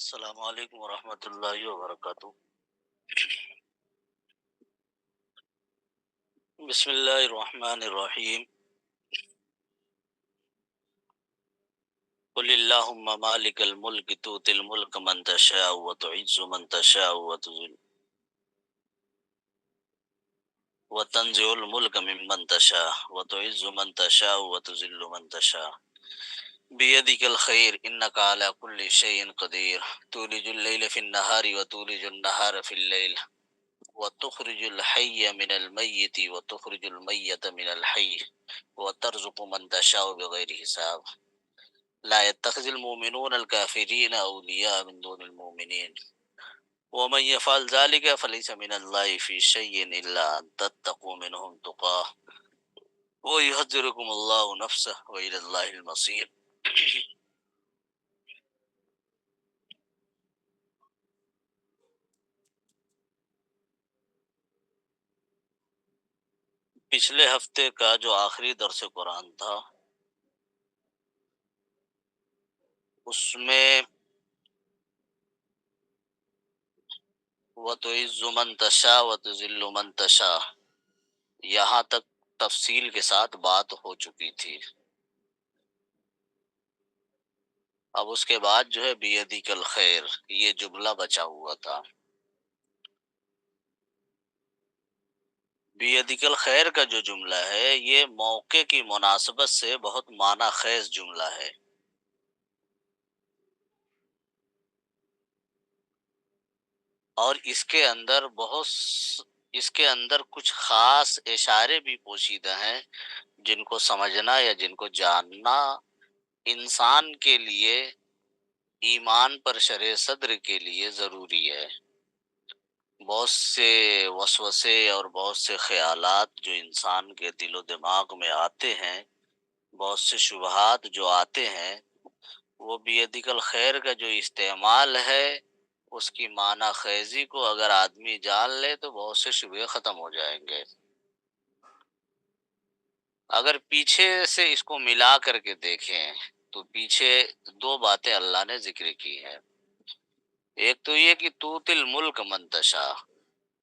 السلام علیکم ورحمۃ اللہ وبرکاتہ۔ بسم اللہ الرحمن الرحیم۔ قل اللہم مالک الملک تؤتی الملک من تشاء وتعز من تشاء وتنزع الملک ممن تشاء وتعز من تشاء وتذل من تشاء بیدک الخیر انک علی کل شیء قدیر تولج اللیل فی النہار وتولج النہار فی اللیل وتخرج الحي من الميت وتخرج الميت من الحي وترزق من تشاء بغير حساب لا يتخذ المؤمنون الكافرين أولياء من دون المؤمنين ومن يفعل ذلك فليس من الله في شيء إلا أن تتقوا منهم تقاه ويحذركم الله نفسه وإلى الله المصير۔ پچھلے ہفتے کا جو آخری درس قرآن تھا اس میں وَتُعِزُّ مَن تَشَاءُ وَتُذِلُّ مَن تَشَاءُ یہاں تک تفصیل کے ساتھ بات ہو چکی تھی۔ اب اس کے بعد جو ہے بیدک الخیر یہ جملہ بچا ہوا تھا۔ بیدک الخیر کا جو جملہ ہے یہ موقع کی مناسبت سے بہت معنی خیز جملہ ہے۔ اور اس کے اندر کچھ خاص اشارے بھی پوشیدہ ہیں جن کو سمجھنا یا جن کو جاننا انسان کے لیے ایمان پر شرح صدر کے لیے ضروری ہے۔ بہت سے وسوسے اور بہت سے خیالات جو انسان کے دل و دماغ میں آتے ہیں، بہت سے شبہات جو آتے ہیں، وہ بیدک الخیر کا جو استعمال ہے اس کی معنی خیزی کو اگر آدمی جان لے تو بہت سے شبہے ختم ہو جائیں گے۔ اگر پیچھے سے اس کو ملا کر کے دیکھیں تو پیچھے دو باتیں اللہ نے ذکر کی ہیں۔ ایک تو یہ کہ توت الملک من تشاء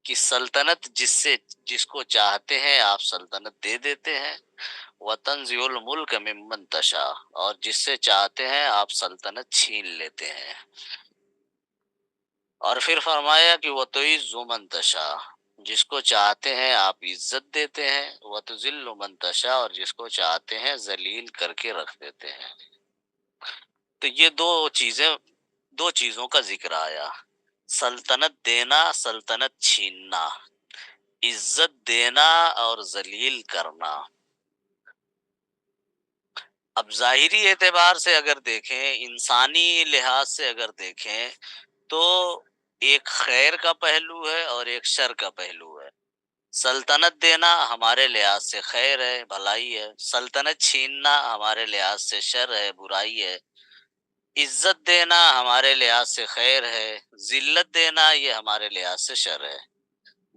کہ سلطنت جس کو چاہتے ہیں آپ سلطنت دے دیتے ہیں، وتنزع الملک ممن تشاء اور جس سے چاہتے ہیں آپ سلطنت چھین لیتے ہیں۔ اور پھر فرمایا کہ وتعز من تشاء جس کو چاہتے ہیں آپ عزت دیتے ہیں، وتذل من تشاء اور جس کو چاہتے ہیں ذلیل کر کے رکھ دیتے ہیں۔ تو یہ دو چیزوں کا ذکر آیا، سلطنت دینا، سلطنت چھیننا، عزت دینا اور ذلیل کرنا۔ اب ظاہری اعتبار سے اگر دیکھیں، انسانی لحاظ سے اگر دیکھیں تو ایک خیر کا پہلو ہے اور ایک شر کا پہلو ہے۔ سلطنت دینا ہمارے لحاظ سے خیر ہے، بھلائی ہے، سلطنت چھیننا ہمارے لحاظ سے شر ہے، برائی ہے۔ عزت دینا ہمارے لحاظ سے خیر ہے، ذلت دینا یہ ہمارے لحاظ سے شر ہے۔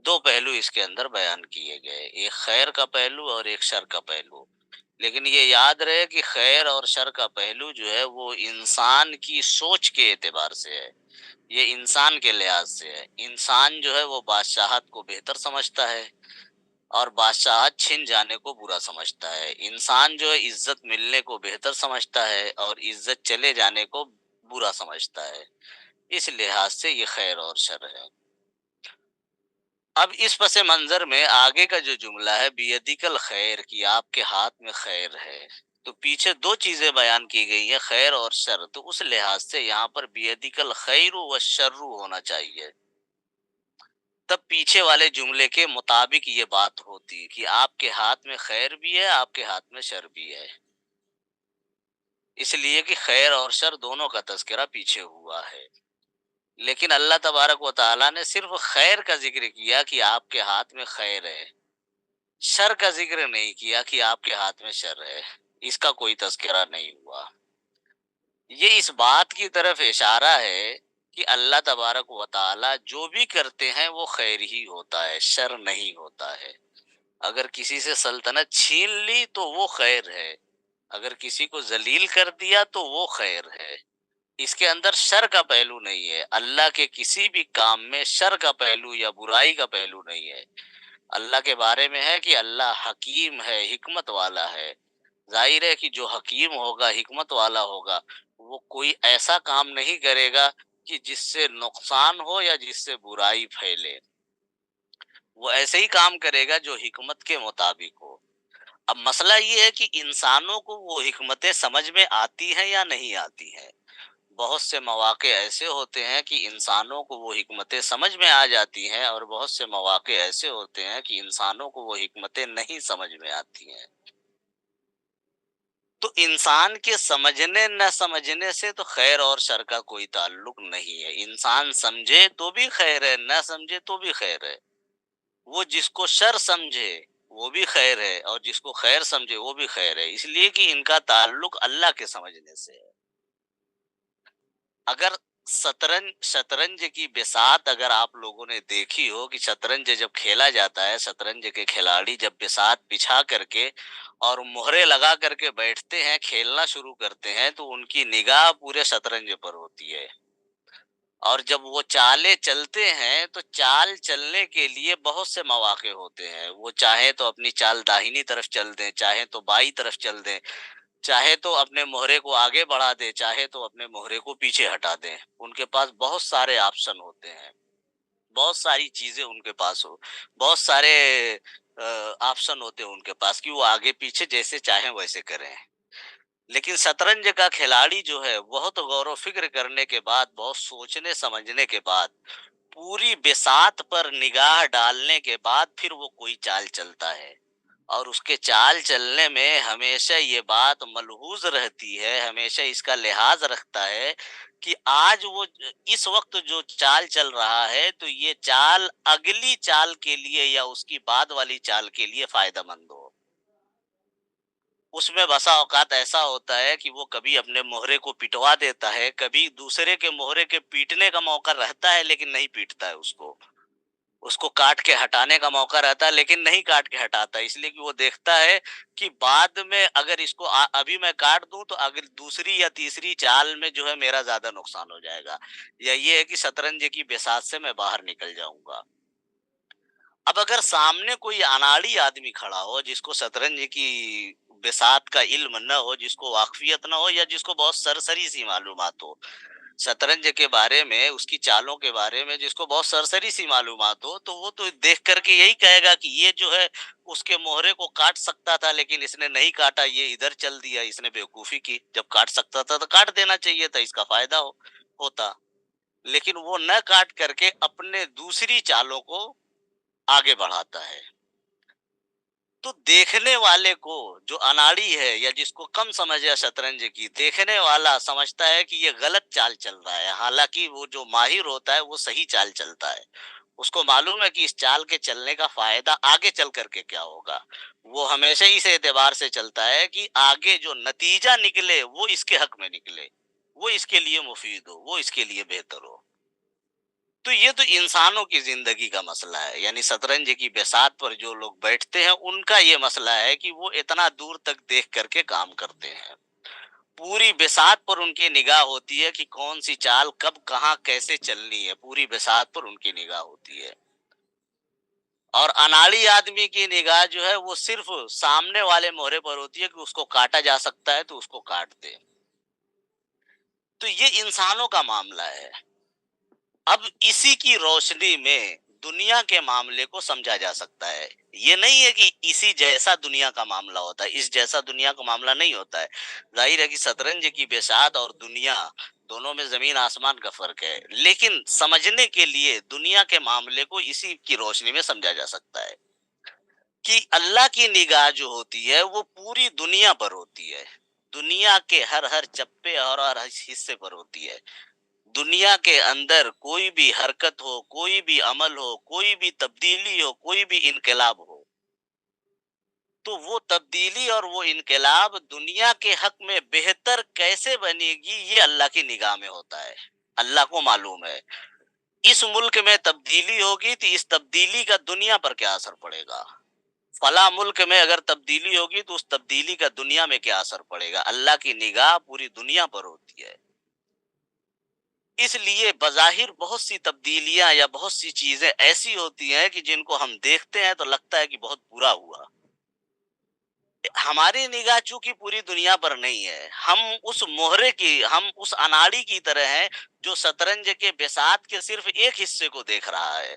دو پہلو اس کے اندر بیان کیے گئے، ایک خیر کا پہلو اور ایک شر کا پہلو۔ لیکن یہ یاد رہے کہ خیر اور شر کا پہلو جو ہے وہ انسان کی سوچ کے اعتبار سے ہے، یہ انسان کے لحاظ سے ہے۔ انسان جو ہے وہ بادشاہت کو بہتر سمجھتا ہے اور بادشاہت چھن جانے کو برا سمجھتا ہے۔ انسان جو ہے عزت ملنے کو بہتر سمجھتا ہے اور عزت چلے جانے کو برا سمجھتا ہے۔ اس لحاظ سے یہ خیر اور شر ہے۔ اب اس پس منظر میں آگے کا جو جملہ ہے بیدک الخیر کی آپ کے ہاتھ میں خیر ہے، تو پیچھے دو چیزیں بیان کی گئی ہیں، خیر اور شر، تو اس لحاظ سے یہاں پر بیدک الخیر والشر ہونا چاہیے، تب پیچھے والے جملے کے مطابق یہ بات ہوتی کہ آپ کے ہاتھ میں خیر بھی ہے، آپ کے ہاتھ میں شر بھی ہے، اس لیے کہ خیر اور شر دونوں کا تذکرہ پیچھے ہوا ہے۔ لیکن اللہ تبارک و تعالیٰ نے صرف خیر کا ذکر کیا کہ آپ کے ہاتھ میں خیر ہے، شر کا ذکر نہیں کیا کہ آپ کے ہاتھ میں شر ہے، اس کا کوئی تذکرہ نہیں ہوا۔ یہ اس بات کی طرف اشارہ ہے کہ اللہ تبارک و تعالیٰ جو بھی کرتے ہیں وہ خیر ہی ہوتا ہے، شر نہیں ہوتا ہے۔ اگر کسی سے سلطنت چھین لی تو وہ خیر ہے، اگر کسی کو ذلیل کر دیا تو وہ خیر ہے۔ اس کے اندر شر کا پہلو نہیں ہے، اللہ کے کسی بھی کام میں شر کا پہلو یا برائی کا پہلو نہیں ہے۔ اللہ کے بارے میں ہے کہ اللہ حکیم ہے، حکمت والا ہے۔ ظاہر ہے کہ جو حکیم ہوگا، حکمت والا ہوگا، وہ کوئی ایسا کام نہیں کرے گا کہ جس سے نقصان ہو یا جس سے برائی پھیلے۔ وہ ایسے ہی کام کرے گا جو حکمت کے مطابق ہو۔ اب مسئلہ یہ ہے کہ انسانوں کو وہ حکمتیں سمجھ میں آتی ہیں یا نہیں آتی ہیں۔ بہت سے مواقع ایسے ہوتے ہیں کہ انسانوں کو وہ حکمتیں سمجھ میں آ جاتی ہیں، اور بہت سے مواقع ایسے ہوتے ہیں کہ انسانوں کو وہ حکمتیں نہیں سمجھ میں آتی ہیں۔ تو انسان کے سمجھنے نہ سمجھنے سے تو خیر اور شر کا کوئی تعلق نہیں ہے۔ انسان سمجھے تو بھی خیر ہے، نہ سمجھے تو بھی خیر ہے۔ وہ جس کو شر سمجھے وہ بھی خیر ہے، اور جس کو خیر سمجھے وہ بھی خیر ہے، اس لیے کہ ان کا تعلق اللہ کے سمجھنے سے ہے۔ اگر شطرنج کی بساط اگر آپ لوگوں نے دیکھی ہو کہ شطرنج جب کھیلا جاتا ہے، شطرنج کے کھلاڑی جب بساط بچھا کر کے اور مہرے لگا کر کے بیٹھتے ہیں، کھیلنا شروع کرتے ہیں، تو ان کی نگاہ پورے شطرنج پر ہوتی ہے۔ اور جب وہ چالیں چلتے ہیں تو چال چلنے کے لیے بہت سے مواقع ہوتے ہیں۔ وہ چاہے تو اپنی چال داہنی طرف چل دیں، چاہے تو بائیں طرف چل دیں، چاہے تو اپنے مہرے کو آگے بڑھا دیں، چاہے تو اپنے مہرے کو پیچھے ہٹا دیں۔ ان کے پاس بہت سارے آپشن ہوتے ہیں، بہت ساری چیزیں ان کے پاس ہو، بہت سارے آپشن ہوتے ہیں ان کے پاس کہ وہ آگے پیچھے جیسے چاہیں ویسے کریں۔ لیکن شطرنج کا کھلاڑی جو ہے بہت غور و فکر کرنے کے بعد، بہت سوچنے سمجھنے کے بعد، پوری بساط پر نگاہ ڈالنے کے بعد پھر وہ کوئی چال چلتا ہے۔ اور اس کے چال چلنے میں ہمیشہ یہ بات ملحوظ رہتی ہے، ہمیشہ اس کا لحاظ رکھتا ہے کہ آج وہ اس وقت جو چال چل رہا ہے تو یہ چال اگلی چال کے لیے یا اس کی بعد والی چال کے لیے فائدہ مند ہو۔ اس میں بسا اوقات ایسا ہوتا ہے کہ وہ کبھی اپنے مہرے کو پٹوا دیتا ہے، کبھی دوسرے کے مہرے کے پیٹنے کا موقع رہتا ہے لیکن نہیں پیٹتا ہے اس کو کاٹ کے ہٹانے کا موقع رہتا ہے لیکن نہیں کاٹ کے ہٹاتا، اس لیے کہ وہ دیکھتا ہے کہ بعد میں اگر اس کو ابھی میں کاٹ دوں تو اگر دوسری یا تیسری چال میں جو ہے میرا زیادہ نقصان ہو جائے گا، یا یہ ہے کہ شطرنج کی بساط سے میں باہر نکل جاؤں گا۔ اب اگر سامنے کوئی اناڑی آدمی کھڑا ہو جس کو شطرنج کی بساط کا علم نہ ہو، جس کو واقفیت نہ ہو، یا جس کو بہت سرسری سی معلومات ہو شطرنج کے بارے میں، اس کی چالوں کے بارے میں، جس کو بہت سرسری سی معلومات ہو، تو وہ تو دیکھ کر کے یہی کہے گا کہ یہ جو ہے اس کے مہرے کو کاٹ سکتا تھا لیکن اس نے نہیں کاٹا، یہ ادھر چل دیا، اس نے بیوقوفی کی، جب کاٹ سکتا تھا تو کاٹ دینا چاہیے تھا، اس کا فائدہ ہوتا، لیکن وہ نہ کاٹ کر کے اپنے دوسری چالوں کو آگے بڑھاتا ہے۔ تو دیکھنے والے کو جو اناڑی ہے یا جس کو کم سمجھ ہے شطرنج کی، دیکھنے والا سمجھتا ہے کہ یہ غلط چال چل رہا ہے، حالانکہ وہ جو ماہر ہوتا ہے وہ صحیح چال چلتا ہے، اس کو معلوم ہے کہ اس چال کے چلنے کا فائدہ آگے چل کر کے کیا ہوگا۔ وہ ہمیشہ اس اعتبار سے چلتا ہے کہ آگے جو نتیجہ نکلے وہ اس کے حق میں نکلے، وہ اس کے لیے مفید ہو، وہ اس کے لیے بہتر ہو۔ تو یہ تو انسانوں کی زندگی کا مسئلہ ہے، یعنی شطرنج کی بساط پر جو لوگ بیٹھتے ہیں ان کا یہ مسئلہ ہے کہ وہ اتنا دور تک دیکھ کر کے کام کرتے ہیں۔ پوری بساط پر ان کی نگاہ ہوتی ہے کہ کون سی چال کب کہاں کیسے چلنی ہے، پوری بساط پر ان کی نگاہ ہوتی ہے۔ اور اناڑی آدمی کی نگاہ جو ہے وہ صرف سامنے والے مہرے پر ہوتی ہے کہ اس کو کاٹا جا سکتا ہے تو اس کو کاٹ دے۔ تو یہ انسانوں کا معاملہ ہے۔ اب اسی کی روشنی میں دنیا کے معاملے کو سمجھا جا سکتا ہے۔ یہ نہیں ہے کہ اسی جیسا دنیا کا معاملہ ہوتا ہے، اس جیسا دنیا کا معاملہ نہیں ہوتا ہے۔ ظاہر ہے کہ شطرنج کی بساط اور دنیا دونوں میں زمین آسمان کا فرق ہے، لیکن سمجھنے کے لیے دنیا کے معاملے کو اسی کی روشنی میں سمجھا جا سکتا ہے کہ اللہ کی نگاہ جو ہوتی ہے وہ پوری دنیا پر ہوتی ہے، دنیا کے ہر ہر چپے اور ہر حصے پر ہوتی ہے۔ دنیا کے اندر کوئی بھی حرکت ہو، کوئی بھی عمل ہو، کوئی بھی تبدیلی ہو، کوئی بھی انقلاب ہو، تو وہ تبدیلی اور وہ انقلاب دنیا کے حق میں بہتر کیسے بنے گی یہ اللہ کی نگاہ میں ہوتا ہے، اللہ کو معلوم ہے۔ اس ملک میں تبدیلی ہوگی تو اس تبدیلی کا دنیا پر کیا اثر پڑے گا، فلاں ملک میں اگر تبدیلی ہوگی تو اس تبدیلی کا دنیا میں کیا اثر پڑے گا۔ اللہ کی نگاہ پوری دنیا پر ہوتی ہے۔ اس لیے بظاہر بہت سی تبدیلیاں یا بہت سی چیزیں ایسی ہوتی ہیں کہ جن کو ہم دیکھتے ہیں تو لگتا ہے کہ بہت برا ہوا. ہماری نگاہ چونکہ پوری دنیا پر نہیں ہے، ہم اس اناڑی کی طرح ہیں جو شطرنج کے بساط کے صرف ایک حصے کو دیکھ رہا ہے.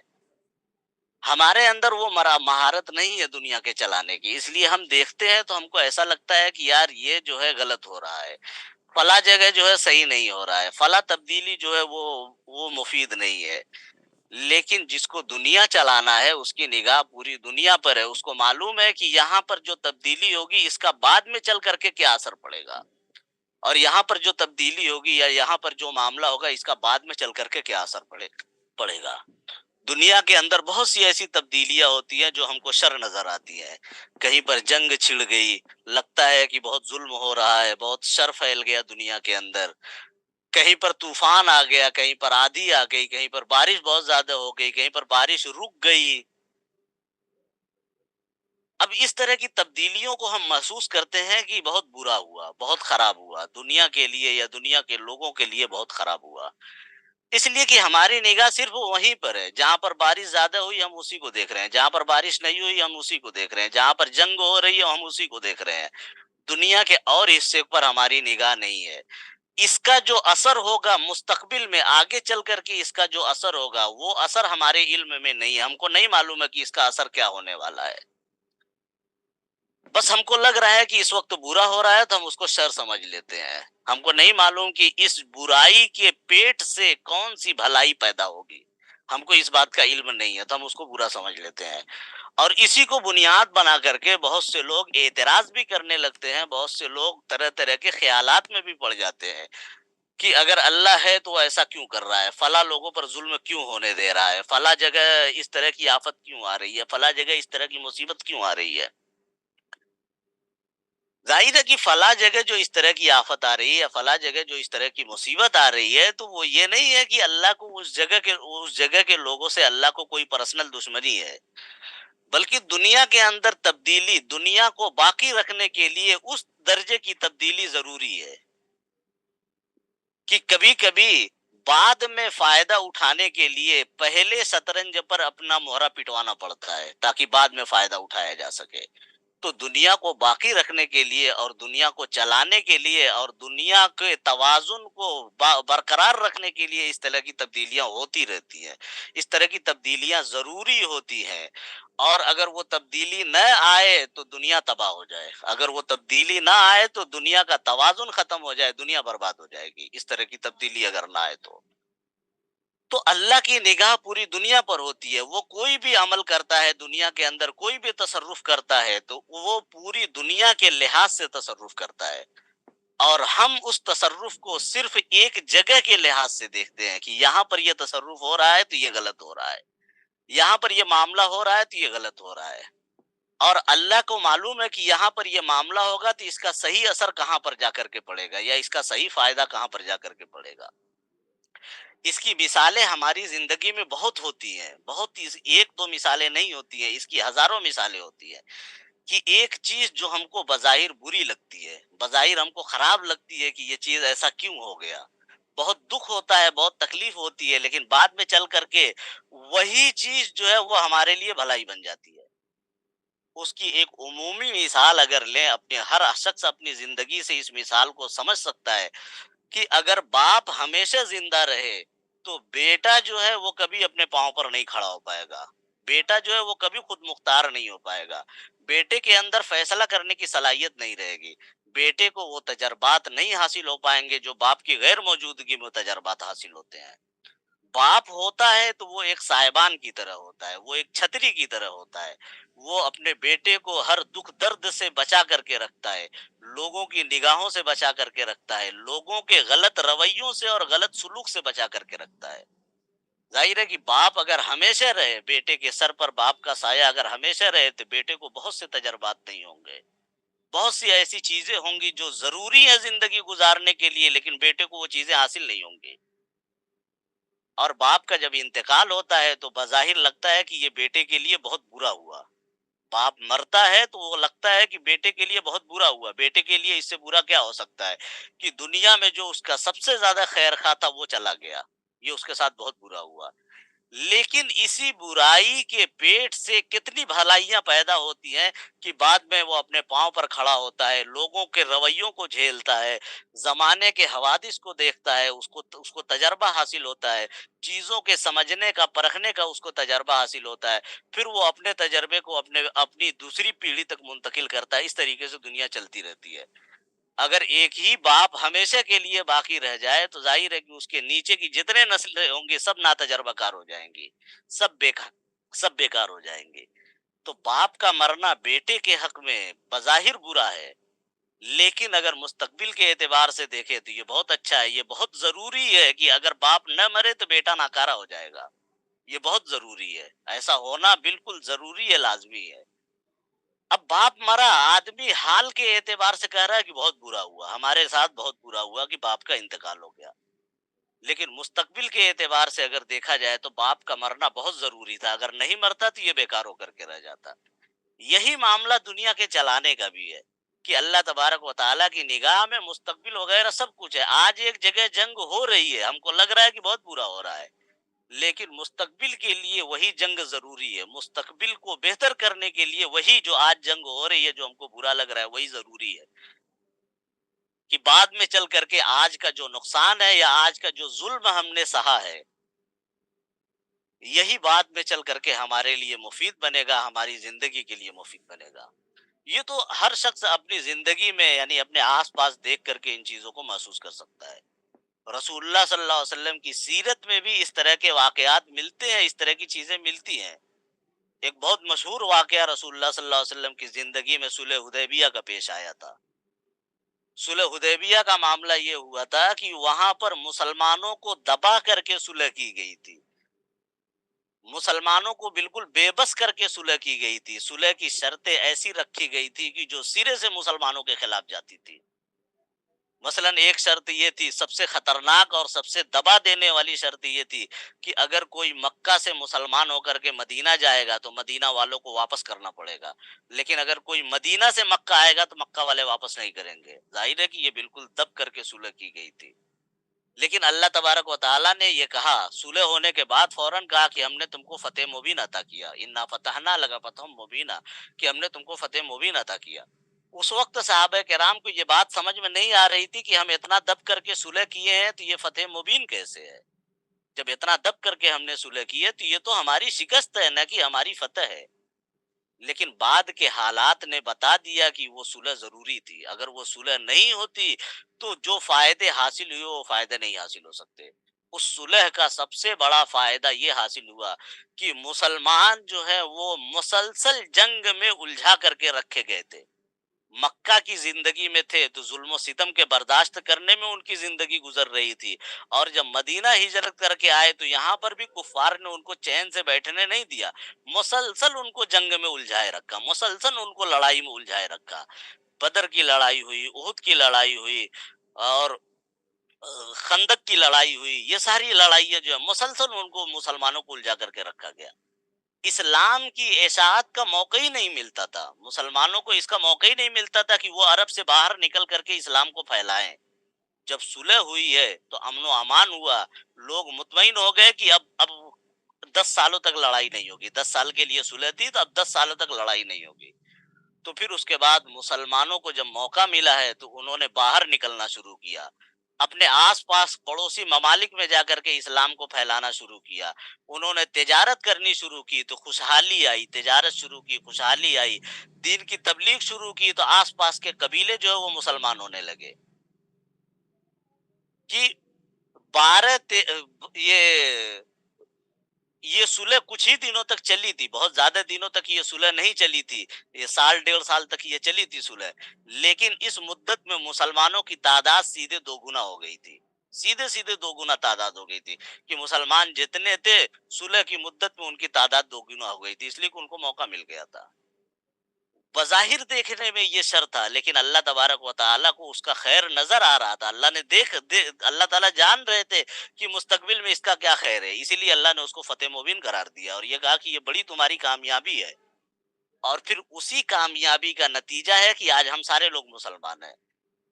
ہمارے اندر وہ مہارت نہیں ہے دنیا کے چلانے کی، اس لیے ہم دیکھتے ہیں تو ہم کو ایسا لگتا ہے کہ یار یہ جو ہے غلط ہو رہا ہے، فلاں جگہ جو ہے صحیح نہیں ہو رہا ہے، فلاں تبدیلی جو ہے وہ مفید نہیں ہے. لیکن جس کو دنیا چلانا ہے اس کی نگاہ پوری دنیا پر ہے، اس کو معلوم ہے کہ یہاں پر جو تبدیلی ہوگی اس کا بعد میں چل کر کے کیا اثر پڑے گا، اور یہاں پر جو تبدیلی ہوگی یا یہاں پر جو معاملہ ہوگا اس کا بعد میں چل کر کے کیا اثر پڑے گا. دنیا کے اندر بہت سی ایسی تبدیلیاں ہوتی ہیں جو ہم کو شر نظر آتی ہیں. کہیں پر جنگ چھڑ گئی، لگتا ہے کہ بہت ظلم ہو رہا ہے، بہت شر پھیل گیا دنیا کے اندر. کہیں پر طوفان آ گیا، کہیں پر آندھی آ گئی، کہیں پر بارش بہت زیادہ ہو گئی، کہیں پر بارش رک گئی. اب اس طرح کی تبدیلیوں کو ہم محسوس کرتے ہیں کہ بہت برا ہوا، بہت خراب ہوا، دنیا کے لیے یا دنیا کے لوگوں کے لیے بہت خراب ہوا. اس لیے کہ ہماری نگاہ صرف وہیں پر ہے، جہاں پر بارش زیادہ ہوئی ہم اسی کو دیکھ رہے ہیں، جہاں پر بارش نہیں ہوئی ہم اسی کو دیکھ رہے ہیں، جہاں پر جنگ ہو رہی ہے ہم اسی کو دیکھ رہے ہیں. دنیا کے اور حصے پر ہماری نگاہ نہیں ہے. اس کا جو اثر ہوگا مستقبل میں آگے چل کر کے، اس کا جو اثر ہوگا وہ اثر ہمارے علم میں نہیں ہے، ہم کو نہیں معلوم ہے کہ اس کا اثر کیا ہونے والا ہے. بس ہم کو لگ رہا ہے کہ اس وقت برا ہو رہا ہے تو ہم اس کو شر سمجھ لیتے ہیں. ہم کو نہیں معلوم کہ اس برائی کے پیٹ سے کون سی بھلائی پیدا ہوگی، ہم کو اس بات کا علم نہیں ہے تو ہم اس کو برا سمجھ لیتے ہیں. اور اسی کو بنیاد بنا کر کے بہت سے لوگ اعتراض بھی کرنے لگتے ہیں، بہت سے لوگ طرح طرح کے خیالات میں بھی پڑ جاتے ہیں کہ اگر اللہ ہے تو وہ ایسا کیوں کر رہا ہے، فلاں لوگوں پر ظلم کیوں ہونے دے رہا ہے، فلاں جگہ اس طرح کی آفت کیوں آ رہی ہے، فلاں جگہ اس طرح کی مصیبت کیوں آ رہی ہے. ظاہر ہے کہ فلاں جگہ جو اس طرح کی آفت آ رہی ہے، فلاں جگہ جو اس طرح کی مصیبت آ رہی ہے، تو وہ یہ نہیں ہے کہ اللہ کو اس جگہ کے لوگوں سے اللہ کو کوئی پرسنل دشمنی ہے، بلکہ دنیا کے اندر تبدیلی، دنیا کو باقی رکھنے کے لیے اس درجے کی تبدیلی ضروری ہے کہ کبھی کبھی بعد میں فائدہ اٹھانے کے لیے پہلے شطرنج پر اپنا مہرہ پٹوانا پڑتا ہے تاکہ بعد میں فائدہ اٹھایا جا سکے. تو دنیا کو باقی رکھنے کے لیے اور دنیا کو چلانے کے لیے اور دنیا کے توازن کو برقرار رکھنے کے لیے اس طرح کی تبدیلیاں ہوتی رہتی ہیں، اس طرح کی تبدیلیاں ضروری ہوتی ہیں. اور اگر وہ تبدیلی نہ آئے تو دنیا تباہ ہو جائے، اگر وہ تبدیلی نہ آئے تو دنیا کا توازن ختم ہو جائے، دنیا برباد ہو جائے گی اس طرح کی تبدیلی اگر نہ آئے تو اللہ کی نگاہ پوری دنیا پر ہوتی ہے. وہ کوئی بھی عمل کرتا ہے دنیا کے اندر، کوئی بھی تصرف کرتا ہے تو وہ پوری دنیا کے لحاظ سے تصرف کرتا ہے، اور ہم اس تصرف کو صرف ایک جگہ کے لحاظ سے دیکھتے ہیں کہ یہاں پر یہ تصرف ہو رہا ہے تو یہ غلط ہو رہا ہے، یہاں پر یہ معاملہ ہو رہا ہے تو یہ غلط ہو رہا ہے. اور اللہ کو معلوم ہے کہ یہاں پر یہ معاملہ ہوگا تو اس کا صحیح اثر کہاں پر جا کر کے پڑے گا، یا اس کا صحیح فائدہ کہاں پر جا کر کے پڑے گا. اس کی مثالیں ہماری زندگی میں بہت ہوتی ہیں، ایک دو مثالیں نہیں ہوتی ہیں، اس کی ہزاروں مثالیں ہوتی ہیں. کہ ایک چیز جو ہم کو بظاہر بری لگتی ہے، بظاہر ہم کو خراب لگتی ہے کہ یہ چیز ایسا کیوں ہو گیا، بہت دکھ ہوتا ہے، بہت تکلیف ہوتی ہے، لیکن بعد میں چل کر کے وہی چیز جو ہے وہ ہمارے لیے بھلائی بن جاتی ہے. اس کی ایک عمومی مثال اگر لیں، ہر شخص اپنی زندگی سے اس مثال کو سمجھ سکتا ہے کہ اگر باپ ہمیشہ زندہ رہے تو بیٹا جو ہے وہ کبھی اپنے پاؤں پر نہیں کھڑا ہو پائے گا، بیٹا جو ہے وہ کبھی خود مختار نہیں ہو پائے گا، بیٹے کے اندر فیصلہ کرنے کی صلاحیت نہیں رہے گی، بیٹے کو وہ تجربات نہیں حاصل ہو پائیں گے جو باپ کی غیر موجودگی میں تجربات حاصل ہوتے ہیں. باپ ہوتا ہے تو وہ ایک صاحبان کی طرح ہوتا ہے، وہ ایک چھتری کی طرح ہوتا ہے، وہ اپنے بیٹے کو ہر دکھ درد سے بچا کر کے رکھتا ہے، لوگوں کی نگاہوں سے بچا کر کے رکھتا ہے، لوگوں کے غلط رویوں سے اور غلط سلوک سے بچا کر کے رکھتا ہے. ظاہر ہے کہ باپ اگر ہمیشہ رہے، بیٹے کے سر پر باپ کا سایہ اگر ہمیشہ رہے تو بیٹے کو بہت سے تجربات نہیں ہوں گے، بہت سی ایسی چیزیں ہوں گی جو ضروری ہے زندگی گزارنے کے لیے، لیکن بیٹے کو وہ چیزیں حاصل نہیں ہوں گی. اور باپ کا جب انتقال ہوتا ہے تو بظاہر لگتا ہے کہ یہ بیٹے کے لیے بہت برا ہوا، باپ مرتا ہے تو وہ لگتا ہے کہ بیٹے کے لیے بہت برا ہوا، بیٹے کے لیے اس سے برا کیا ہو سکتا ہے کہ دنیا میں جو اس کا سب سے زیادہ خیر خواہ تھا وہ چلا گیا، یہ اس کے ساتھ بہت برا ہوا۔ لیکن اسی برائی کے پیٹ سے کتنی بھلائیاں پیدا ہوتی ہیں کہ بعد میں وہ اپنے پاؤں پر کھڑا ہوتا ہے، لوگوں کے رویوں کو جھیلتا ہے، زمانے کے حوادث کو دیکھتا ہے، اس کو تجربہ حاصل ہوتا ہے، چیزوں کے سمجھنے کا پرکھنے کا اس کو تجربہ حاصل ہوتا ہے، پھر وہ اپنے تجربے کو اپنی دوسری پیڑھی تک منتقل کرتا ہے۔ اس طریقے سے دنیا چلتی رہتی ہے۔ اگر ایک ہی باپ ہمیشہ کے لیے باقی رہ جائے تو ظاہر ہے کہ اس کے نیچے کی جتنے نسلیں ہوں گی سب ناتجربہ کار ہو جائیں گی، سب بیکار ہو جائیں گے۔ تو باپ کا مرنا بیٹے کے حق میں بظاہر برا ہے، لیکن اگر مستقبل کے اعتبار سے دیکھے تو یہ بہت اچھا ہے، یہ بہت ضروری ہے کہ اگر باپ نہ مرے تو بیٹا ناکارہ ہو جائے گا، یہ بہت ضروری ہے، ایسا ہونا بالکل ضروری ہے، لازمی ہے۔ اب باپ مرا، آدمی حال کے اعتبار سے کہہ رہا ہے کہ بہت برا ہوا، ہمارے ساتھ بہت برا ہوا کہ باپ کا انتقال ہو گیا، لیکن مستقبل کے اعتبار سے اگر دیکھا جائے تو باپ کا مرنا بہت ضروری تھا، اگر نہیں مرتا تو یہ بیکار ہو کر کے رہ جاتا۔ یہی معاملہ دنیا کے چلانے کا بھی ہے کہ اللہ تبارک و تعالیٰ کی نگاہ میں مستقبل وغیرہ سب کچھ ہے۔ آج ایک جگہ جنگ ہو رہی ہے، ہم کو لگ رہا ہے کہ بہت برا ہو رہا ہے، لیکن مستقبل کے لیے وہی جنگ ضروری ہے، مستقبل کو بہتر کرنے کے لیے وہی جو آج جنگ ہو رہی ہے جو ہم کو برا لگ رہا ہے وہی ضروری ہے، کہ بعد میں چل کر کے آج کا جو نقصان ہے یا آج کا جو ظلم ہم نے سہا ہے یہی بعد میں چل کر کے ہمارے لیے مفید بنے گا، ہماری زندگی کے لیے مفید بنے گا۔ یہ تو ہر شخص اپنی زندگی میں یعنی اپنے آس پاس دیکھ کر کے ان چیزوں کو محسوس کر سکتا ہے۔ رسول اللہ صلی اللہ علیہ وسلم کی سیرت میں بھی اس طرح کے واقعات ملتے ہیں، اس طرح کی چیزیں ملتی ہیں۔ ایک بہت مشہور واقعہ رسول اللہ صلی اللہ علیہ وسلم کی زندگی میں صلح حدیبیہ کا پیش آیا تھا۔ صلح حدیبیہ کا معاملہ یہ ہوا تھا کہ وہاں پر مسلمانوں کو دبا کر کے صلح کی گئی تھی، مسلمانوں کو بالکل بے بس کر کے صلح کی گئی تھی، صلح کی شرطیں ایسی رکھی گئی تھی کہ جو سرے سے مسلمانوں کے خلاف جاتی تھی۔ مثلا ایک شرط یہ تھی، سب سے خطرناک اور سب سے دبا دینے والی شرط یہ تھی کہ اگر کوئی مکہ سے مسلمان ہو کر کے مدینہ جائے گا تو مدینہ والوں کو واپس کرنا پڑے گا، لیکن اگر کوئی مدینہ سے مکہ آئے گا تو مکہ والے واپس نہیں کریں گے۔ ظاہر ہے کہ یہ بالکل دب کر کے صلح کی گئی تھی، لیکن اللہ تبارک و تعالیٰ نے یہ کہا صلح ہونے کے بعد فوراً کہا کہ ہم نے تم کو فتح مبین عطا کیا، انا فتحنا لگا فتح مبینہ، کہ ہم نے تم کو فتح مبین عطا کیا۔ اس وقت صحابہ کرام کو یہ بات سمجھ میں نہیں آ رہی تھی کہ ہم اتنا دب کر کے صلح کیے ہیں تو یہ فتح مبین کیسے ہے؟ جب اتنا دب کر کے ہم نے صلح کی ہے تو یہ تو ہماری شکست ہے نہ کہ ہماری فتح ہے۔ لیکن بعد کے حالات نے بتا دیا کہ وہ صلح ضروری تھی، اگر وہ صلح نہیں ہوتی تو جو فائدے حاصل ہوئے وہ فائدے نہیں حاصل ہو سکتے۔ اس صلح کا سب سے بڑا فائدہ یہ حاصل ہوا کہ مسلمان جو ہے وہ مسلسل جنگ میں الجھا کر کے رکھے گئے تھے۔ مکہ کی زندگی میں تھے تو ظلم و ستم کے برداشت کرنے میں ان کی زندگی گزر رہی تھی، اور جب مدینہ ہجرت کر کے آئے تو یہاں پر بھی کفار نے ان کو چین سے بیٹھنے نہیں دیا، مسلسل ان کو جنگ میں الجھائے رکھا، مسلسل ان کو لڑائی میں الجھائے رکھا۔ بدر کی لڑائی ہوئی، احد کی لڑائی ہوئی، اور خندق کی لڑائی ہوئی، یہ ساری لڑائیاں جو ہے مسلسل ان کو مسلمانوں کو الجھا کر کے رکھا گیا۔ اسلام کی اشاعت کا موقع ہی نہیں ملتا تھا، مسلمانوں کو اس کا موقع ہی نہیں ملتا تھا کہ وہ عرب سے باہر نکل کر کے اسلام کو پھیلائیں۔ جب صلح ہوئی ہے تو امن و امان ہوا، لوگ مطمئن ہو گئے کہ اب 10 سالوں تک لڑائی نہیں ہوگی، 10 سال کے لیے صلح تھی تو اب 10 سالوں تک لڑائی نہیں ہوگی۔ تو پھر اس کے بعد مسلمانوں کو جب موقع ملا ہے تو انہوں نے باہر نکلنا شروع کیا، اپنے آس پاس پڑوسی ممالک میں جا کر کے اسلام کو پھیلانا شروع کیا، انہوں نے تجارت کرنی شروع کی تو خوشحالی آئی، تجارت شروع کی خوشحالی آئی، دین کی تبلیغ شروع کی تو آس پاس کے قبیلے جو ہے وہ مسلمان ہونے لگے۔ کہ بارہ یہ یہ صلح کچھ ہی دنوں تک چلی تھی، بہت زیادہ دنوں تک یہ صلح نہیں چلی تھی، یہ سال 1.5 سال تک یہ چلی تھی صلح، لیکن اس مدت میں مسلمانوں کی تعداد سیدھے 2 گنا ہو گئی تھی، سیدھے سیدھے 2 گنا تعداد ہو گئی تھی، کہ مسلمان جتنے تھے صلح کی مدت میں ان کی تعداد 2 گنا ہو گئی تھی، اس لیے کہ ان کو موقع مل گیا تھا۔ بظاہر دیکھنے میں یہ شر تھا، لیکن اللہ تبارک و تعالیٰ کو اس کا خیر نظر آ رہا تھا، اللہ نے اللہ تعالیٰ جان رہے تھے کہ مستقبل میں اس کا کیا خیر ہے، اسی لیے اللہ نے اس کو فتح مبین قرار دیا اور یہ کہا کہ یہ بڑی تمہاری کامیابی ہے۔ اور پھر اسی کامیابی کا نتیجہ ہے کہ آج ہم سارے لوگ مسلمان ہیں۔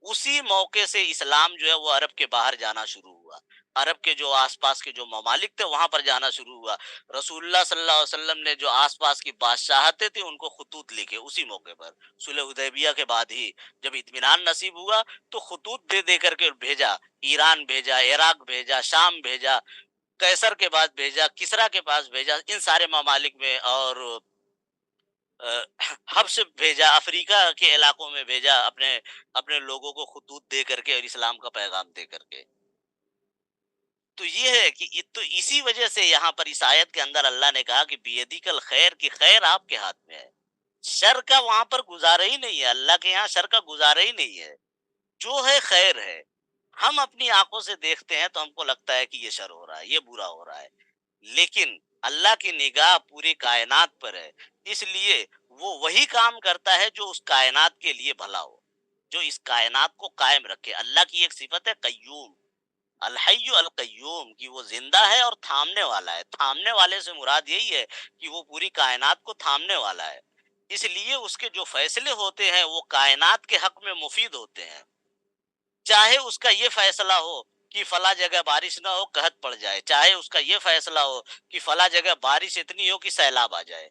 اسی موقع سے اسلام جو ہے وہ عرب کے باہر جانا شروع ہوا، عرب کے جو آس پاس کے جو ممالک تھے وہاں پر جانا شروع ہوا۔ رسول اللہ صلی اللہ علیہ وسلم نے جو آس پاس کی بادشاہتیں تھیں ان کو خطوط لکھے اسی موقع پر، صلح حدیبیہ کے بعد ہی جب اطمینان نصیب ہوا تو خطوط دے دے کر کے بھیجا، ایران بھیجا، عراق بھیجا، شام بھیجا، قیصر کے بعد بھیجا، کسرا کے پاس بھیجا، ان سارے ممالک میں، اور حبش بھیجا، افریقہ کے علاقوں میں بھیجا، اپنے اپنے لوگوں کو خطوط دے کر کے اور اسلام کا پیغام دے کر کے۔ تو یہ ہے کہ تو اسی وجہ سے یہاں پر اس آیت کے اندر اللہ نے کہا کہ بیدیک الخیر، کی خیر آپ کے ہاتھ میں ہے، شر کا وہاں پر گزارا ہی نہیں ہے، اللہ کے یہاں شر کا گزارا ہی نہیں ہے، جو ہے خیر ہے۔ ہم اپنی آنکھوں سے دیکھتے ہیں تو ہم کو لگتا ہے کہ یہ شر ہو رہا ہے، یہ برا ہو رہا ہے، لیکن اللہ کی نگاہ پوری کائنات پر ہے، اس لیے وہ وہی کام کرتا ہے جو اس کائنات کے لیے بھلا ہو، جو اس کائنات کو قائم رکھے۔ اللہ کی ایک صفت ہے قیوم، الحی القیوم، کی وہ زندہ ہے اور تھامنے والا ہے۔ تھامنے والے سے مراد یہی ہے کہ وہ پوری کائنات کو تھامنے والا ہے، اس لیے اس کے جو فیصلے ہوتے ہیں وہ کائنات کے حق میں مفید ہوتے ہیں۔ چاہے اس کا یہ فیصلہ ہو کہ فلاں جگہ بارش نہ ہو، قحط پڑ جائے، چاہے اس کا یہ فیصلہ ہو کہ فلاں جگہ بارش اتنی ہو کہ سیلاب آ جائے،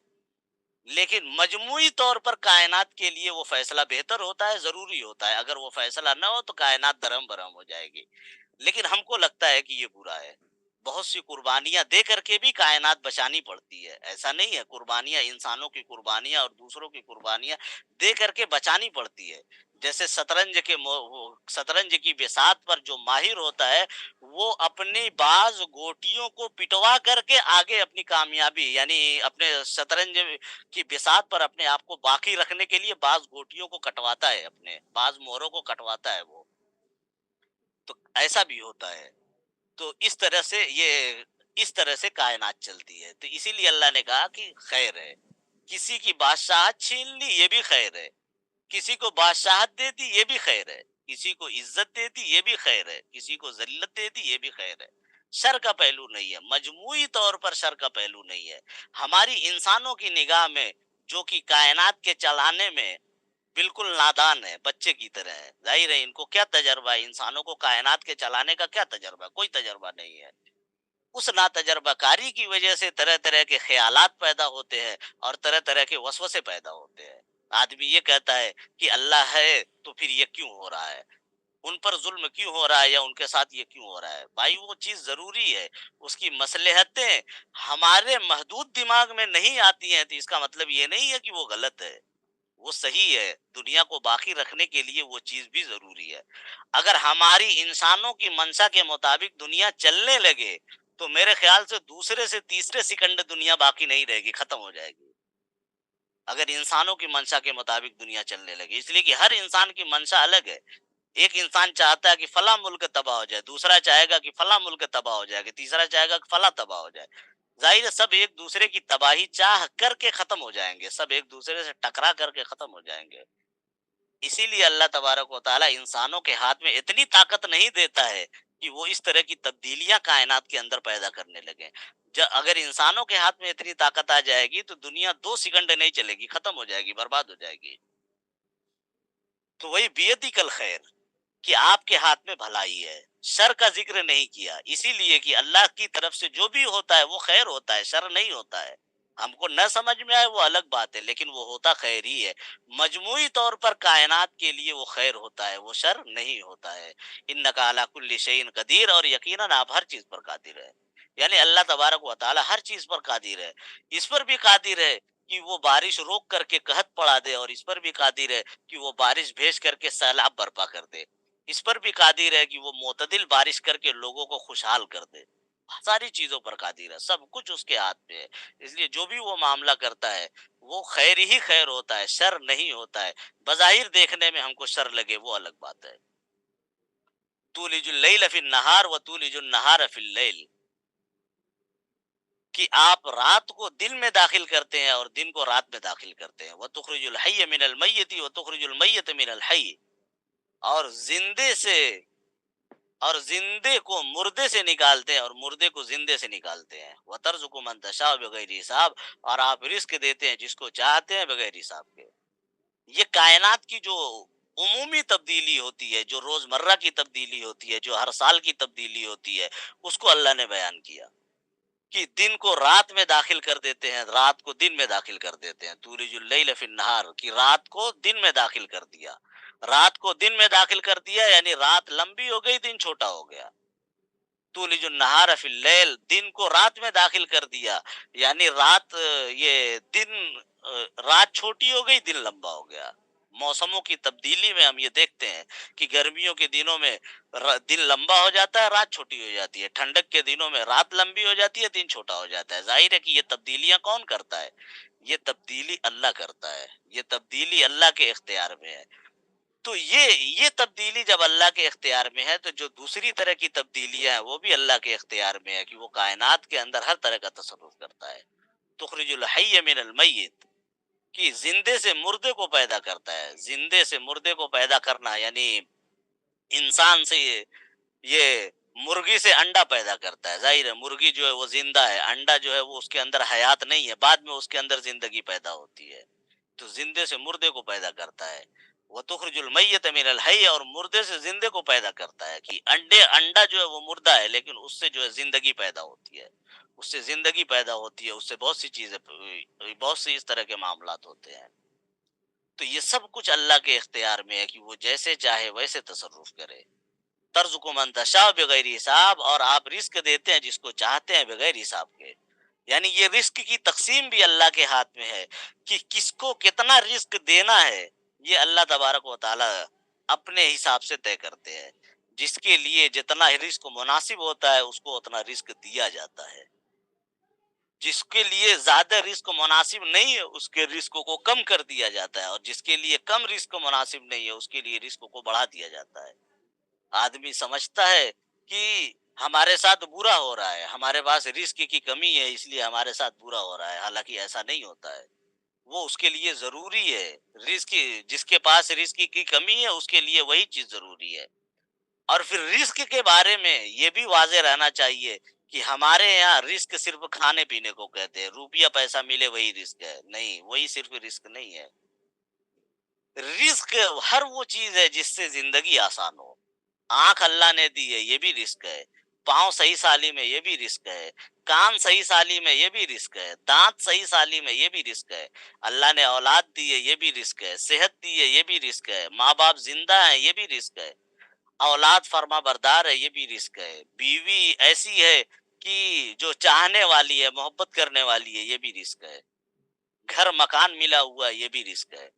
لیکن مجموعی طور پر کائنات کے لیے وہ فیصلہ بہتر ہوتا ہے، ضروری ہوتا ہے۔ اگر وہ فیصلہ نہ ہو تو کائنات درہم برہم ہو جائے گی، لیکن ہم کو لگتا ہے کہ یہ برا ہے۔ بہت سی قربانیاں دے کر کے بھی کائنات بچانی پڑتی ہے، ایسا نہیں ہے، قربانیاں، انسانوں کی قربانیاں اور دوسروں کی قربانیاں دے کر کے بچانی پڑتی ہے۔ جیسے شطرنج کی بساط پر جو ماہر ہوتا ہے وہ اپنی بعض گوٹیوں کو پٹوا کر کے آگے اپنی کامیابی، یعنی اپنے شطرنج کی بساط پر اپنے آپ کو باقی رکھنے کے لیے بعض گوٹیوں کو کٹواتا ہے، اپنے بعض موروں کو کٹواتا ہے وہ، تو ایسا بھی ہوتا ہے۔ تو اس طرح سے کائنات چلتی ہے، تو اسی لیے اللہ نے کہا کہ خیر ہے۔ کسی کی بادشاہت چھین لی یہ بھی خیر ہے، کسی کو بادشاہت دے دی یہ بھی خیر ہے، کسی کو عزت دے دی یہ بھی خیر ہے، کسی کو ذلت دے دی یہ بھی خیر ہے۔ شر کا پہلو نہیں ہے، مجموعی طور پر شر کا پہلو نہیں ہے۔ ہماری انسانوں کی نگاہ میں جو کہ کائنات کے چلانے میں بالکل نادان ہے، بچے کی طرح ہے، ظاہر ہے ان کو کیا تجربہ ہے، انسانوں کو کائنات کے چلانے کا کیا تجربہ، کوئی تجربہ نہیں ہے۔ اس ناتجربہ کاری کی وجہ سے طرح طرح کے خیالات پیدا ہوتے ہیں اور طرح طرح کے وسوسے پیدا ہوتے ہیں۔ آدمی یہ کہتا ہے کہ اللہ ہے تو پھر یہ کیوں ہو رہا ہے، ان پر ظلم کیوں ہو رہا ہے، یا ان کے ساتھ یہ کیوں ہو رہا ہے۔ بھائی وہ چیز ضروری ہے، اس کی مصلحتیں ہمارے محدود دماغ میں نہیں آتی ہیں تو اس کا مطلب یہ نہیں ہے کہ وہ غلط ہے، وہ صحیح ہے، دنیا کو باقی رکھنے کے لیے وہ چیز بھی ضروری ہے۔ اگر ہماری انسانوں کی منشا کے مطابق دنیا چلنے لگے تو میرے خیال سے دوسرے سے تیسرے سیکنڈ دنیا باقی نہیں رہے گی، ختم ہو جائے گی، اگر انسانوں کی منشا کے مطابق دنیا چلنے لگی، اس لیے کہ ہر انسان کی منشا الگ ہے۔ ایک انسان چاہتا ہے کہ فلاں ملک تباہ ہو جائے، دوسرا چاہے گا کہ فلاں ملک تباہ ہو جائے گا، تیسرا چاہے گا کہ فلاں تباہ ہو جائے۔ ظاہر ہے سب ایک دوسرے کی تباہی چاہ کر کے ختم ہو جائیں گے، سب ایک دوسرے سے ٹکرا کر کے ختم ہو جائیں گے۔ اسی لیے اللہ تبارک و تعالیٰ انسانوں کے ہاتھ میں اتنی طاقت نہیں دیتا ہے کہ وہ اس طرح کی تبدیلیاں کائنات کے اندر پیدا کرنے لگے۔ اگر انسانوں کے ہاتھ میں اتنی طاقت آ جائے گی تو دنیا 2 سیکنڈ نہیں چلے گی، ختم ہو جائے گی، برباد ہو جائے گی۔ تو وہی بیدک الخیر، کہ آپ کے ہاتھ میں بھلائی ہے، شر کا ذکر نہیں کیا، اسی لیے کہ اللہ کی طرف سے جو بھی ہوتا ہے وہ خیر ہوتا ہے، شر نہیں ہوتا ہے۔ ہم کو نہ سمجھ میں آئے وہ الگ بات ہے، لیکن وہ ہوتا خیر ہی ہے، مجموعی طور پر کائنات کے لیے وہ خیر ہوتا ہے، وہ شر نہیں ہوتا ہے۔ انک علی کل شیء قدیر، اور یقیناً آپ ہر چیز پر قادر ہے، یعنی اللہ تبارک و تعالی ہر چیز پر قادر ہے۔ اس پر بھی قادر ہے کہ وہ بارش روک کر کے قحط پڑا دے، اور اس پر بھی قادر ہے کہ وہ بارش بھیج کر کے سیلاب برپا کر دے، اس پر بھی قادر ہے کہ وہ معتدل بارش کر کے لوگوں کو خوشحال کر دے۔ ساری چیزوں پر قادر ہے، سب کچھ اس کے ہاتھ میں ہے، اس لیے جو بھی وہ معاملہ کرتا ہے وہ خیر ہی خیر ہوتا ہے، شر نہیں ہوتا ہے۔ بظاہر دیکھنے میں ہم کو شر لگے وہ الگ بات ہے۔ تولج اللیل فی النہار و تولج النہار فی اللیل، کہ آپ رات کو دن میں داخل کرتے ہیں اور دن کو رات میں داخل کرتے ہیں۔ وَتُخْرِجُ الْحَيَّ مِنَ الْمَيِّتِ وَتُخْرِجُ الْمَيِّتَ مِنَ الْحَيِّ، اور زندے سے اور زندے کو مردے سے نکالتے ہیں اور مردے کو زندے سے نکالتے ہیں. وَتَرْزُقُ مَن تَشَاءُ بِغَيْرِ حساب، اور آپ رزق دیتے ہیں جس کو چاہتے ہیں بغیر حساب کے. یہ کائنات کی جو عمومی تبدیلی ہوتی ہے، جو روزمرہ کی تبدیلی ہوتی ہے، جو ہر سال کی تبدیلی ہوتی ہے، اس کو اللہ نے بیان کیا کہ دن کو رات میں داخل کر دیتے ہیں، رات کو دن میں داخل کر دیتے ہیں. تولج اللیل فی النہار، کی رات کو دن میں داخل کر دیا. رات کو دن میں داخل کر دیا یعنی رات لمبی ہو گئی، دن چھوٹا ہو گیا. تولج النہار فی اللیل، دن کو رات میں داخل کر دیا یعنی رات یہ دن رات چھوٹی ہو گئی، دن لمبا ہو گیا. موسموں کی تبدیلی میں ہم یہ دیکھتے ہیں کہ گرمیوں کے دنوں میں دن لمبا ہو جاتا ہے، رات چھوٹی ہو جاتی ہے. ٹھنڈک کے دنوں میں رات لمبی ہو جاتی ہے، دن چھوٹا ہو جاتا ہے. ظاہر ہے کہ یہ تبدیلیاں کون کرتا ہے؟ یہ تبدیلی اللہ کرتا ہے. یہ تبدیلی اللہ کے اختیار میں ہے. تو یہ تبدیلی جب اللہ کے اختیار میں ہے تو جو دوسری طرح کی تبدیلیاں ہیں وہ بھی اللہ کے اختیار میں ہے کہ وہ کائنات کے اندر ہر طرح کا تصرف کرتا ہے. تخرج الحی من المیت، کہ زندے سے مردے کو پیدا کرتا ہے. زندے سے مردے کو پیدا کرنا یعنی انسان سے یہ مرغی سے انڈا پیدا کرتا ہے. ظاہر ہے مرغی جو ہے وہ زندہ ہے، انڈا جو ہے وہ اس کے اندر حیات نہیں ہے، بعد میں اس کے اندر زندگی پیدا ہوتی ہے. تو زندے سے مردے کو پیدا کرتا ہے. وَتُخْرِجُ الْمَيِّتَ مِنَ الْحَيِّ، اور مردے سے زندے کو پیدا کرتا ہے کہ انڈا جو ہے وہ مردہ ہے لیکن اس سے جو ہے زندگی پیدا ہوتی ہے. اس سے زندگی پیدا ہوتی ہے، اس سے بہت سی چیزیں، بہت سی اس طرح کے معاملات ہوتے ہیں. تو یہ سب کچھ اللہ کے اختیار میں ہے کہ وہ جیسے چاہے ویسے تصرف کرے. ترزق من تشاء بغیر حساب، اور آپ رزق دیتے ہیں جس کو چاہتے ہیں بغیر حساب کے. یعنی یہ رزق کی تقسیم بھی اللہ کے ہاتھ میں ہے کہ کس کو کتنا رزق دینا ہے. یہ اللہ تبارک و تعالی اپنے حساب سے طے کرتے ہیں. جس کے لیے جتنا رزق مناسب ہوتا ہے اس کو اتنا رزق دیا جاتا ہے. جس کے لیے زیادہ رزق مناسب نہیں ہے اس کے رزق کو کم کر دیا جاتا ہے، اور جس کے لیے کم رزق مناسب نہیں ہے اس کے لیے رزق کو بڑھا دیا جاتا ہے. آدمی سمجھتا ہے کہ ہمارے ساتھ برا ہو رہا ہے، ہمارے پاس رزق کی کمی ہے اس لیے ہمارے ساتھ برا ہو رہا ہے، حالانکہ ایسا نہیں ہوتا ہے. وہ اس کے لیے ضروری ہے. رزق، جس کے پاس رزق کی کمی ہے اس کے لیے وہی چیز ضروری ہے. اور پھر رزق کے بارے میں یہ بھی واضح رہنا چاہیے کہ ہمارے یہاں رزق صرف کھانے پینے کو کہتے ہیں، روپیہ پیسہ ملے وہی رزق ہے. نہیں، وہی صرف رزق نہیں ہے. رزق ہر وہ چیز ہے جس سے زندگی آسان ہو. آنکھ اللہ نے دی ہے، یہ بھی رزق ہے. پاؤں صحیح سالی میں، یہ بھی رزق ہے. کان صحیح سالی میں، یہ بھی رزق ہے. دانت صحیح سالی میں، یہ بھی رزق ہے. اللہ نے اولاد دی ہے، یہ بھی رزق ہے. صحت دی ہے، یہ بھی رزق ہے. ماں باپ زندہ ہیں، یہ بھی رزق ہے. اولاد فرما بردار ہے، یہ بھی رزق ہے. بیوی ایسی ہے کہ جو چاہنے والی ہے، محبت کرنے والی ہے، یہ بھی رزق ہے. گھر مکان ملا ہوا ہے، یہ بھی رزق ہے.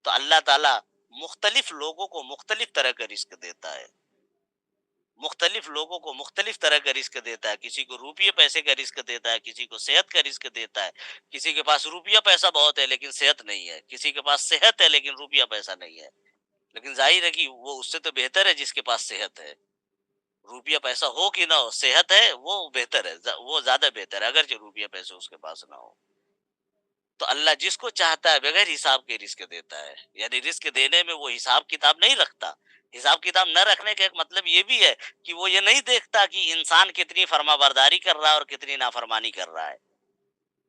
تو اللہ تعالیٰ مختلف لوگوں کو مختلف طرح کا رزق دیتا ہے. مختلف لوگوں کو مختلف طرح کا رزق دیتا ہے. کسی کو روپیے پیسے کا رزق دیتا ہے، کسی کو صحت کا رزق دیتا ہے. کسی کے پاس روپیہ پیسہ بہت ہے لیکن صحت نہیں ہے. کسی کے پاس صحت ہے لیکن روپیہ پیسہ نہیں ہے. لیکن ظاہر ہے کہ وہ اس سے تو بہتر ہے جس کے پاس صحت ہے. روپیہ پیسہ ہو کہ نہ ہو، صحت ہے وہ بہتر ہے، وہ زیادہ بہتر ہے اگرچہ روپیہ پیسے اس کے پاس نہ ہو. تو اللہ جس کو چاہتا ہے بغیر حساب کے رزق دیتا ہے. یعنی رزق دینے میں وہ حساب کتاب نہیں رکھتا. حساب کتاب نہ رکھنے کا ایک مطلب یہ بھی ہے کہ وہ یہ نہیں دیکھتا کہ انسان کتنی فرما برداری کر رہا ہے اور کتنی نافرمانی کر رہا ہے.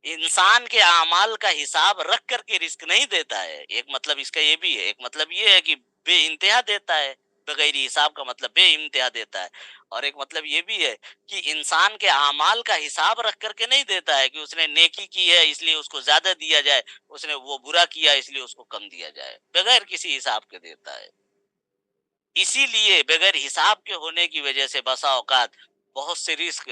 انسان کے اعمال کا حساب رکھ کر کے رزق نہیں دیتا ہے. ایک مطلب اس کا یہ بھی ہے. ایک مطلب یہ ہے کہ بے انتہا دیتا ہے، بغیر حساب کا مطلب بے انتہا دیتا ہے. اور ایک مطلب یہ بھی ہے کہ انسان کے اعمال کا حساب رکھ کر کے نہیں دیتا ہے کہ اس نے نیکی کی ہے اس لیے اس کو زیادہ دیا جائے، اس نے وہ برا کیا اس لیے اس کو کم دیا جائے. بغیر کسی حساب کے دیتا ہے. اسی لیے بغیر حساب کے ہونے کی وجہ سے بسا اوقات بہت سے رزق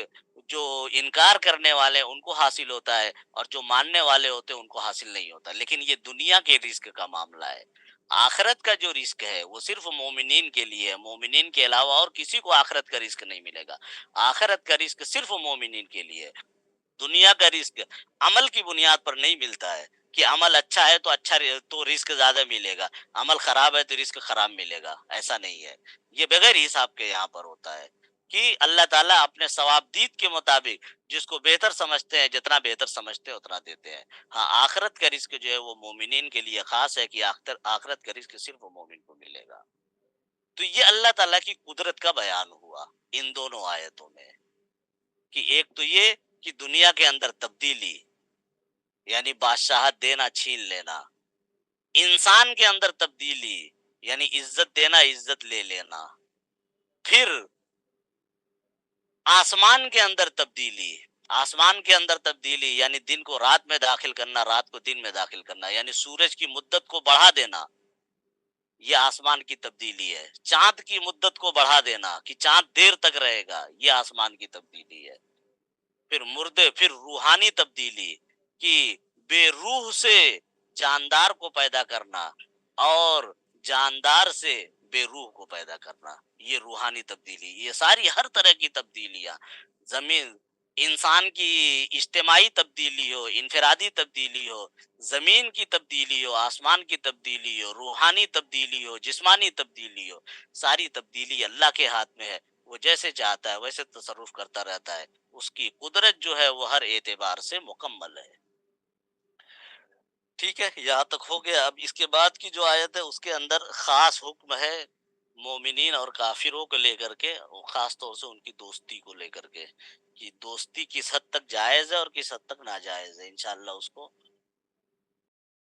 جو انکار کرنے والے ان کو حاصل ہوتا ہے اور جو ماننے والے ہوتے ہیں ان کو حاصل نہیں ہوتا. لیکن یہ دنیا کے رزق کا معاملہ ہے. آخرت کا جو رزق ہے وہ صرف مومنین کے لیے ہے. مومنین کے علاوہ اور کسی کو آخرت کا رزق نہیں ملے گا. آخرت کا رزق صرف مومنین کے لیے ہے. دنیا کا رزق عمل کی بنیاد پر نہیں ملتا ہے کہ عمل اچھا ہے تو اچھا تو رزق زیادہ ملے گا، عمل خراب ہے تو رزق خراب ملے گا. ایسا نہیں ہے. یہ بغیر حساب کے یہاں پر ہوتا ہے کہ اللہ تعالیٰ اپنے ثوابدید کے مطابق جس کو بہتر سمجھتے ہیں، جتنا بہتر سمجھتے ہیں اتنا دیتے ہیں. ہاں، آخرت کا رزق جو ہے وہ مومنین کے لیے خاص ہے کہ آخرت کا رزق صرف مومن کو ملے گا. تو یہ اللہ تعالیٰ کی قدرت کا بیان ہوا ان دونوں آیتوں میں، کہ ایک تو یہ کہ دنیا کے اندر تبدیلی، یعنی بادشاہت دینا چھین لینا، انسان کے اندر تبدیلی، یعنی عزت دینا عزت لے لینا، پھر آسمان کے اندر تبدیلی، آسمان کے اندر تبدیلی یعنی دن کو رات میں داخل کرنا، رات کو دن میں داخل کرنا، یعنی سورج کی مدت کو بڑھا دینا، یہ آسمان کی تبدیلی ہے۔ چاند کی مدت کو بڑھا دینا کہ چاند دیر تک رہے گا، یہ آسمان کی تبدیلی ہے۔ پھر روحانی تبدیلی کہ بے روح سے جاندار کو پیدا کرنا اور جاندار سے بے روح کو پیدا کرنا، یہ روحانی تبدیلی۔ یہ ساری ہر طرح کی تبدیلیاں، زمین انسان کی اجتماعی تبدیلی ہو، انفرادی تبدیلی ہو، زمین کی تبدیلی ہو، آسمان کی تبدیلی ہو، روحانی تبدیلی ہو، جسمانی تبدیلی ہو، ساری تبدیلی اللہ کے ہاتھ میں ہے۔ وہ جیسے چاہتا ہے ویسے تصرف کرتا رہتا ہے، اس کی قدرت جو ہے وہ ہر اعتبار سے مکمل ہے۔ ٹھیک ہے، یہاں تک ہو گیا۔ اب اس کے بعد کی جو آیت ہے اس کے اندر خاص حکم ہے مومنین اور کافروں کو لے کر کے، اور خاص طور سے ان کی دوستی کو لے کر کے، کہ دوستی کس حد تک جائز ہے اور کس حد تک ناجائز ہے، انشاءاللہ اس کو